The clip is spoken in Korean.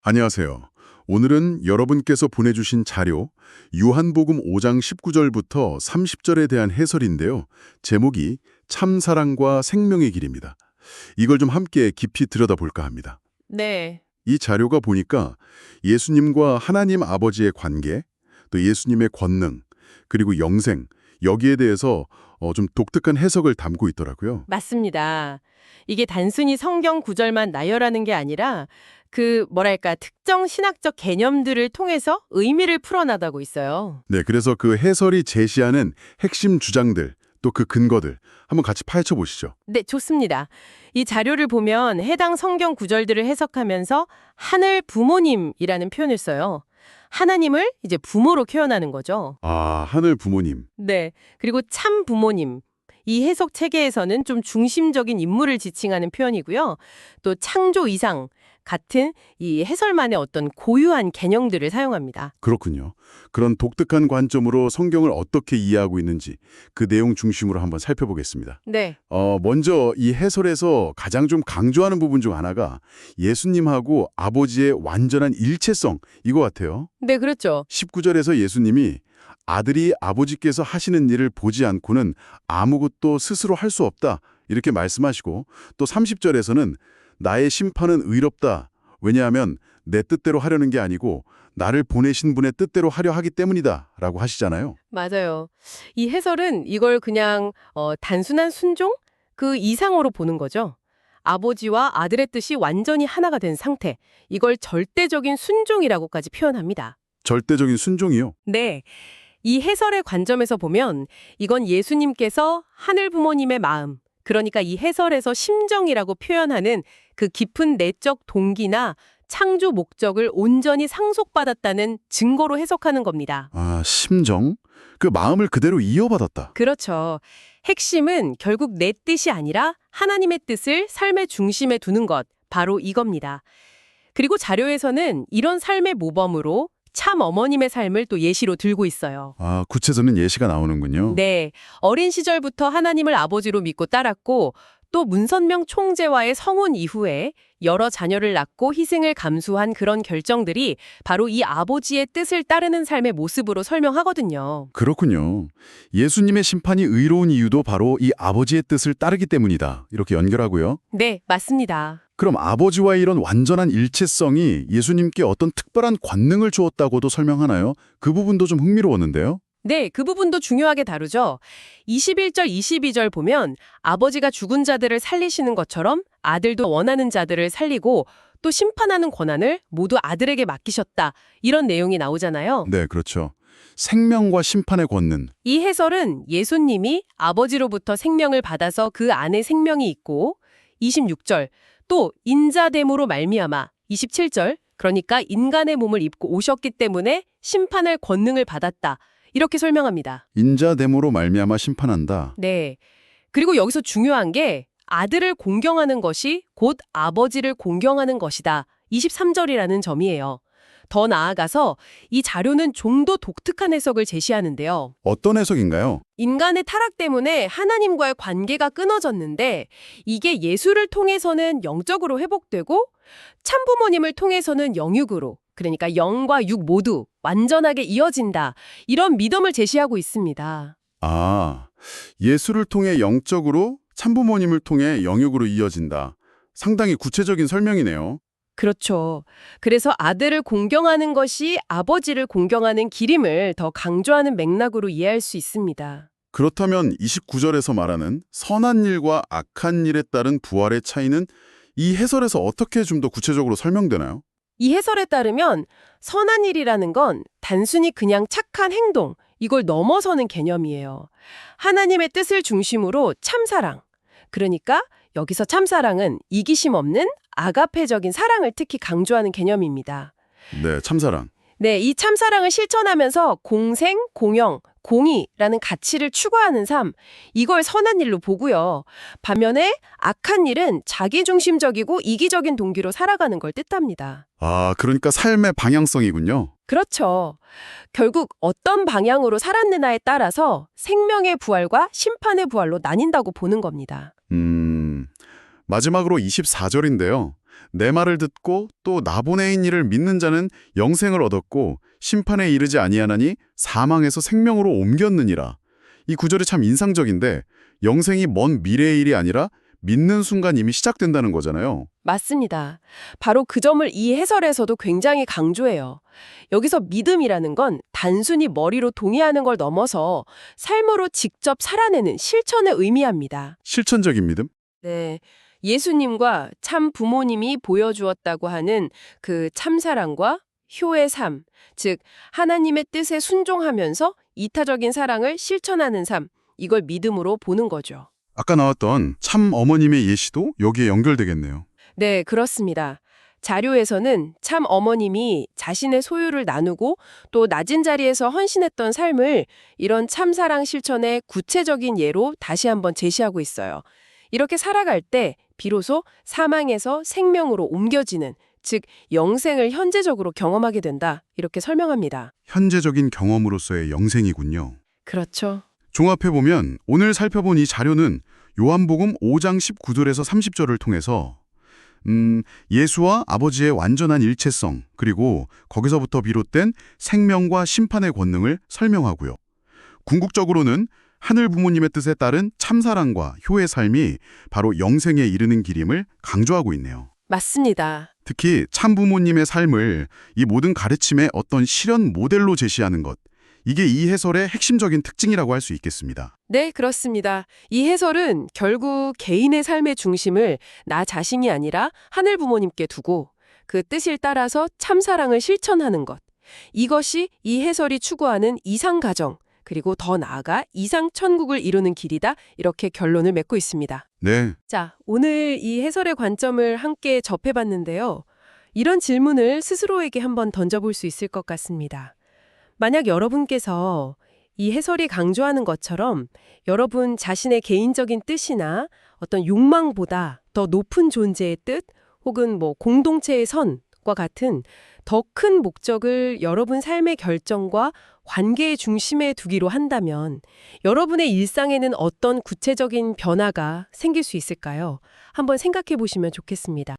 안녕하세요. 오늘은 여러분께서 보내주신 자료 요한복음 5장 19절부터 30절에 대한 해설인데요. 제목이 참사랑과 생명의 길입니다. 이걸 좀 함께 깊이 들여다볼까 합니다. 네, 이 자료가 보니까 예수님과 하나님 아버지의 관계, 또 예수님의 권능, 그리고 영생, 여기에 대해서 좀 독특한 해석을 담고 있더라고요. 맞습니다. 이게 단순히 성경 구절만 나열하는 게 아니라 특정 신학적 개념들을 통해서 의미를 풀어나가고 있어요. 네, 그래서 그 해설이 제시하는 핵심 주장들, 또 그 근거들 한번 같이 파헤쳐 보시죠. 네, 좋습니다. 이 자료를 보면 해당 성경 구절들을 해석하면서 하늘 부모님이라는 표현을 써요. 하나님을 이제 부모로 표현하는 거죠. 아, 하늘 부모님. 네, 그리고 참 부모님. 이 해석 체계에서는 좀 중심적인 인물을 지칭하는 표현이고요. 또 창조 이상 같은 이 해설만의 어떤 고유한 개념들을 사용합니다. 그렇군요. 그런 독특한 관점으로 성경을 어떻게 이해하고 있는지 그 내용 중심으로 한번 살펴보겠습니다. 네, 먼저 이 해설에서 가장 좀 강조하는 부분 중 하나가 예수님하고 아버지의 완전한 일체성 이거 같아요. 네, 그렇죠. 19절에서 예수님이 아들이 아버지께서 하시는 일을 보지 않고는 아무것도 스스로 할 수 없다 이렇게 말씀하시고 또 30절에서는 나의 심판은 의롭다. 왜냐하면 내 뜻대로 하려는 게 아니고 나를 보내신 분의 뜻대로 하려 하기 때문이다 라고 하시잖아요. 맞아요. 이 해설은 이걸 그냥 단순한 순종? 그 이상으로 보는 거죠. 아버지와 아들의 뜻이 완전히 하나가 된 상태. 이걸 절대적인 순종이라고까지 표현합니다. 절대적인 순종이요. 네. 이 해설의 관점에서 보면 이건 예수님께서 하늘 부모님의 마음, 그러니까 이 해설에서 심정이라고 표현하는 그 깊은 내적 동기나 창조 목적을 온전히 상속받았다는 증거로 해석하는 겁니다. 아, 심정? 그 마음을 그대로 이어받았다. 그렇죠. 핵심은 결국 내 뜻이 아니라 하나님의 뜻을 삶의 중심에 두는 것, 바로 이겁니다. 그리고 자료에서는 이런 삶의 모범으로 참 어머님의 삶을 또 예시로 들고 있어요. 아, 구체적인 예시가 나오는군요. 네, 어린 시절부터 하나님을 아버지로 믿고 따랐고 또 문선명 총재와의 성혼 이후에 여러 자녀를 낳고 희생을 감수한 그런 결정들이 바로 이 아버지의 뜻을 따르는 삶의 모습으로 설명하거든요. 그렇군요. 예수님의 심판이 의로운 이유도 바로 이 아버지의 뜻을 따르기 때문이다. 이렇게 연결하고요. 네, 맞습니다. 그럼 아버지와의 이런 완전한 일체성이 예수님께 어떤 특별한 권능을 주었다고도 설명하나요? 그 부분도 좀 흥미로웠는데요. 네, 그 부분도 중요하게 다루죠. 21절, 22절 보면 아버지가 죽은 자들을 살리시는 것처럼 아들도 원하는 자들을 살리고 또 심판하는 권한을 모두 아들에게 맡기셨다. 이런 내용이 나오잖아요. 네, 그렇죠. 생명과 심판의 권능. 이 해설은 예수님이 아버지로부터 생명을 받아서 그 안에 생명이 있고 26절, 또 인자됨으로 말미암아 27절, 그러니까 인간의 몸을 입고 오셨기 때문에 심판할 권능을 받았다. 이렇게 설명합니다. 인자됨으로 말미암아 심판한다. 네. 그리고 여기서 중요한 게 아들을 공경하는 것이 곧 아버지를 공경하는 것이다. 23절이라는 점이에요. 더 나아가서 이 자료는 좀 더 독특한 해석을 제시하는데요. 어떤 해석인가요? 인간의 타락 때문에 하나님과의 관계가 끊어졌는데 이게 예수를 통해서는 영적으로 회복되고 참부모님을 통해서는 영육으로, 그러니까 영과 육 모두 완전하게 이어진다. 이런 믿음을 제시하고 있습니다. 아, 예수를 통해 영적으로 참부모님을 통해 영육으로 이어진다. 상당히 구체적인 설명이네요. 그렇죠. 그래서 아들을 공경하는 것이 아버지를 공경하는 길임을 더 강조하는 맥락으로 이해할 수 있습니다. 그렇다면 29절에서 말하는 선한 일과 악한 일에 따른 부활의 차이는 이 해설에서 어떻게 좀 더 구체적으로 설명되나요? 이 해설에 따르면 선한 일이라는 건 단순히 그냥 착한 행동, 이걸 넘어서는 개념이에요. 하나님의 뜻을 중심으로 참사랑. 그러니까 여기서 참사랑은 이기심 없는 아가페적인 사랑을 특히 강조하는 개념입니다. 네, 참사랑. 네, 이 참사랑을 실천하면서 공생, 공영, 공의라는 가치를 추구하는 삶, 이걸 선한 일로 보고요. 반면에 악한 일은 자기중심적이고 이기적인 동기로 살아가는 걸 뜻합니다. 아, 그러니까 삶의 방향성이군요. 그렇죠. 결국 어떤 방향으로 살았느냐에 따라서 생명의 부활과 심판의 부활로 나뉜다고 보는 겁니다. 마지막으로 24절인데요. 내 말을 듣고 또 나보내인 이를 믿는 자는 영생을 얻었고 심판에 이르지 아니하나니 사망에서 생명으로 옮겼느니라. 이 구절이 참 인상적인데 영생이 먼 미래의 일이 아니라 믿는 순간 이미 시작된다는 거잖아요. 맞습니다. 바로 그 점을 이 해설에서도 굉장히 강조해요. 여기서 믿음이라는 건 단순히 머리로 동의하는 걸 넘어서 삶으로 직접 살아내는 실천을 의미합니다. 실천적인 믿음? 네. 예수님과 참 부모님이 보여주었다고 하는 그 참사랑과 효의 삶, 즉 하나님의 뜻에 순종하면서 이타적인 사랑을 실천하는 삶, 이걸 믿음으로 보는 거죠. 아까 나왔던 참 어머님의 예시도 여기에 연결되겠네요. 네, 그렇습니다. 자료에서는 참 어머님이 자신의 소유를 나누고 또 낮은 자리에서 헌신했던 삶을 이런 참사랑 실천의 구체적인 예로 다시 한번 제시하고 있어요. 이렇게 살아갈 때 비로소 사망에서 생명으로 옮겨지는, 즉 영생을 현재적으로 경험하게 된다. 이렇게 설명합니다. 현재적인 경험으로서의 영생이군요. 그렇죠. 종합해보면 오늘 살펴본 이 자료는 요한복음 5장 19절에서 30절을 통해서 예수와 아버지의 완전한 일체성, 그리고 거기서부터 비롯된 생명과 심판의 권능을 설명하고요. 궁극적으로는 하늘 부모님의 뜻에 따른 참사랑과 효의 삶이 바로 영생에 이르는 길임을 강조하고 있네요. 맞습니다. 특히 참 부모님의 삶을 이 모든 가르침의 어떤 실현 모델로 제시하는 것, 이게 이 해설의 핵심적인 특징이라고 할 수 있겠습니다. 네, 그렇습니다. 이 해설은 결국 개인의 삶의 중심을 나 자신이 아니라 하늘 부모님께 두고 그 뜻을 따라서 참사랑을 실천하는 것. 이것이 이 해설이 추구하는 이상가정, 그리고 더 나아가 이상천국을 이루는 길이다. 이렇게 결론을 맺고 있습니다. 네, 자, 오늘 이 해설의 관점을 함께 접해봤는데요. 이런 질문을 스스로에게 한번 던져볼 수 있을 것 같습니다. 만약 여러분께서 이 해설이 강조하는 것처럼 여러분 자신의 개인적인 뜻이나 어떤 욕망보다 더 높은 존재의 뜻 혹은 공동체의 선과 같은 더 큰 목적을 여러분 삶의 결정과 관계의 중심에 두기로 한다면 여러분의 일상에는 어떤 구체적인 변화가 생길 수 있을까요? 한번 생각해 보시면 좋겠습니다.